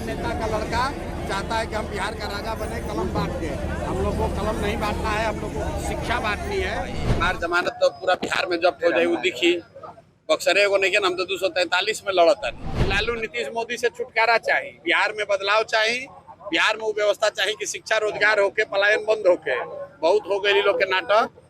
नेता का लड़का चाहता है कि हम बिहार का राजा बने कलम बांट के। हम लोग को कलम नहीं बांटना है, हम लोग को शिक्षा बांटनी है। हमार जमानत तो पूरा बिहार में जब्त हो जाए वो दिखी बक्सरे को नहीं, हम तो 243 में लड़ता नहीं। लालू नीतीश मोदी से छुटकारा चाहिए, बिहार में बदलाव चाहिए, बिहार में वो व्यवस्था चाहिए कि शिक्षा रोजगार होके पलायन बंद होके। बहुत हो गई लोग के नाटक।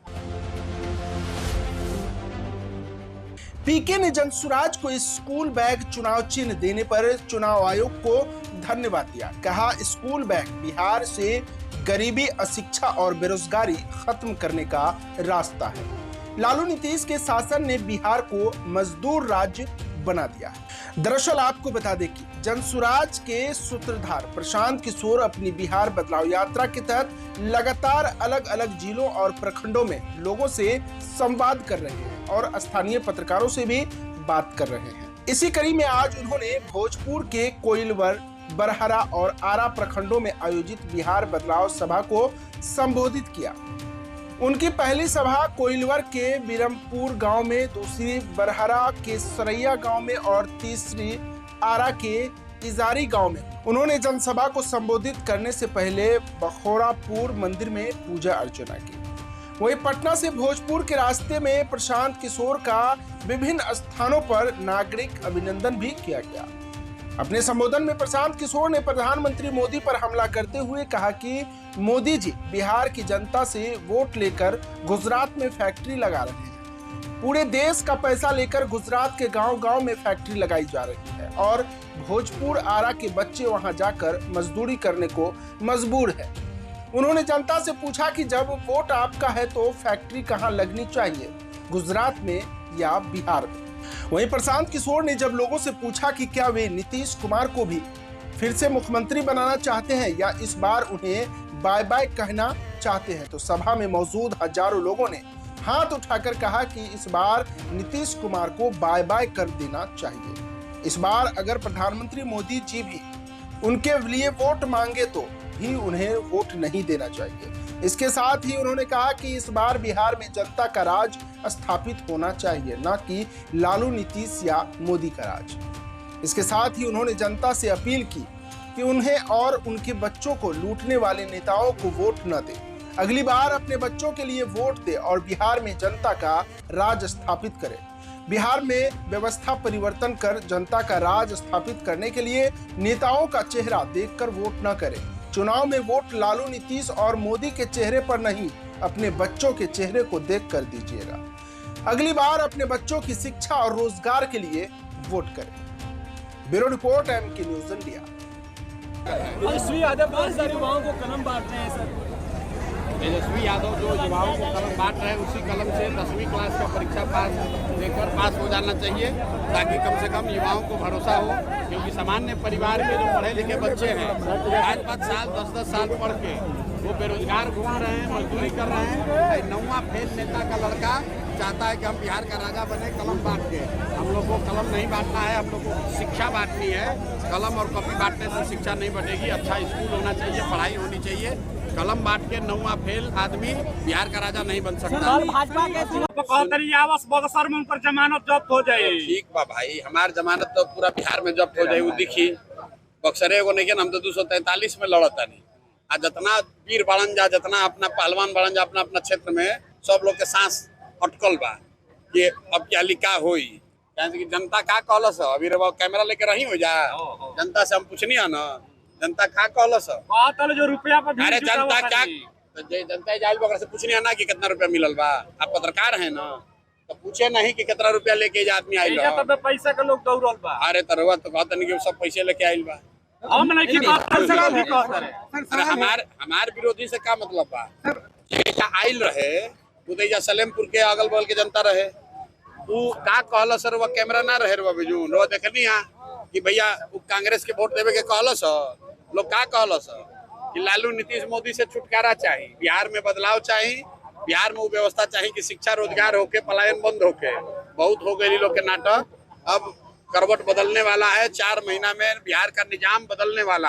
पीके ने जनसुराज को स्कूल बैग चुनाव चिन्ह देने पर चुनाव आयोग को धन्यवाद दिया। कहा स्कूल बैग बिहार से गरीबी, अशिक्षा और बेरोजगारी खत्म करने का रास्ता है। लालू नीतीश के शासन ने बिहार को मजदूर राज्य बना दिया है। दरअसल आपको बता दें कि जनसुराज के सूत्रधार प्रशांत किशोर अपनी बिहार बदलाव यात्रा के तहत लगातार अलग अलग जिलों और प्रखंडों में लोगों से संवाद कर रहे हैं और स्थानीय पत्रकारों से भी बात कर रहे हैं। इसी कड़ी में आज उन्होंने भोजपुर के कोइलवर, बरहरा और आरा प्रखंडों में आयोजित बिहार बदलाव सभा को संबोधित किया। उनकी पहली सभा कोइलवर के बिरमपुर गांव में, दूसरी बरहरा के सरैया गांव में और तीसरी आरा के इजारी गांव में। उन्होंने जनसभा को संबोधित करने से पहले बखोरापुर मंदिर में पूजा अर्चना की। वहीं पटना से भोजपुर के रास्ते में प्रशांत किशोर का विभिन्न स्थानों पर नागरिक अभिनंदन भी किया गया। अपने संबोधन में प्रशांत किशोर ने प्रधानमंत्री मोदी पर हमला करते हुए कहा कि मोदी जी बिहार की जनता से वोट लेकर गुजरात में फैक्ट्री लगा रहे हैं। पूरे देश का पैसा लेकर गुजरात के गांव-गांव में फैक्ट्री लगाई जा रही है और भोजपुर, आरा के बच्चे वहां जाकर मजदूरी करने को मजबूर है। उन्होंने जनता से पूछा कि जब वोट आपका है तो फैक्ट्री कहां लगनी चाहिए, गुजरात में या बिहार में। वहीं प्रशांत किशोर ने जब लोगों से पूछा कि क्या वे नीतीश कुमार को भी फिर से मुख्यमंत्री बनाना चाहते हैं या इस बार उन्हें बाय बाय कहना चाहते हैं, तो सभा में मौजूद हजारों लोगों ने हाथ उठाकर कहा कि इस बार नीतीश कुमार को बाय बाय कर देना चाहिए। इस बार अगर प्रधानमंत्री मोदी जी भी उनके लिए वोट मांगे तो भी उन्हें वोट नहीं देना चाहिए। इसके साथ ही उन्होंने कहा कि इस बार बिहार में जनता का राज स्थापित होना चाहिए, न कि लालू, नीतीश या मोदी का राज। इसके साथ ही उन्होंने जनता से अपील की कि उन्हें और उनके बच्चों को लूटने वाले नेताओं को वोट न दे। अगली बार अपने बच्चों के लिए वोट दे और बिहार में जनता का राज स्थापित करे। बिहार में व्यवस्था परिवर्तन कर जनता का राज स्थापित करने के लिए नेताओं का चेहरा देखकर वोट न करे। चुनाव में वोट लालू, नीतीश और मोदी के चेहरे पर नहीं, अपने बच्चों के चेहरे को देखकर दीजिएगा। अगली बार अपने बच्चों की शिक्षा और रोजगार के लिए वोट करें। Bureau report, MK news India. Tejashwi Yadav बहुत सारे युवाओं को कलम बांट रहे हैं सर। तेजस्वी यादव जो युवाओं को कलम बांट रहे हैं, उसी कलम से 10वीं क्लास का परीक्षा देकर पास हो जाना चाहिए, ताकि कम से कम युवाओं को भरोसा हो। क्योंकि सामान्य परिवार के जो पढ़े लिखे बच्चे हैं 5-5 साल 10-10 साल पढ़ के वो बेरोजगार घूम रहे हैं, मजदूरी कर रहे हैं। 9वां फेल नेता का लड़का चाहता है कि हम बिहार का राजा बने कलम बांट के। हम लोग को कलम नहीं बांटना है, हम लोग को शिक्षा बांटनी है। कलम और कॉपी बांटने से शिक्षा नहीं बढ़ेगी। अच्छा स्कूल होना चाहिए, पढ़ाई होनी चाहिए। कलम बांट के 9वां फेल आदमी बिहार का राजा नहीं बन सकता। भाजपा के आवास बक्सर में उन पर जमानत जब्त हो जाए। ठीक बा भाई, हमार जमानत तो पूरा बिहार में जब्त हो जाए वो दिखी बक्सरे को नहीं, हम तो 243 में लड़ता नहीं। आज जितना वीर बढ़न जा, जितना अपना पहलवान बढ़न जा अपना अपना क्षेत्र में, सब लोग के सांस अटकल बा कि अब क्या लिखा होई। कि जनता का कहलस अभी कैमरा लेके रही हो जा, जनता से हम पूछनी है ना, जनता का कहलस जो रुपया पर अरे जनता क्या, जनता जाइल बकरा से पूछनी है ना कि कितना रुपया मिलल बा। आप पत्रकार है ना, तो पूछे नहीं कि कितना रुपया लेके आदमी आइल बा। पैसा के लोग दौड़ल बा। अरे तरवा तो कहता नहीं कि सब पैसे लेके आइल बा। हमार विरोधी से का मतलब बा? आइल रहे उदैया सलेमपुर के अगल बगल के जनता रहे, वो का कहल सर, वो कैमरा ना रहे रे बिजू रो देखनी है कि भैया वो कांग्रेस के वोट देवे के कहल लोग का कहल कि लालू, नीतीश, मोदी से छुटकारा चाहिए, बिहार में बदलाव चाहिए, बिहार में वो व्यवस्था चाहिए कि शिक्षा रोजगार होके पलायन बंद होके। बहुत हो गई लोग के नाटक। अब करवट बदलने वाला है, 4 महीना में बिहार का निजाम बदलने वाला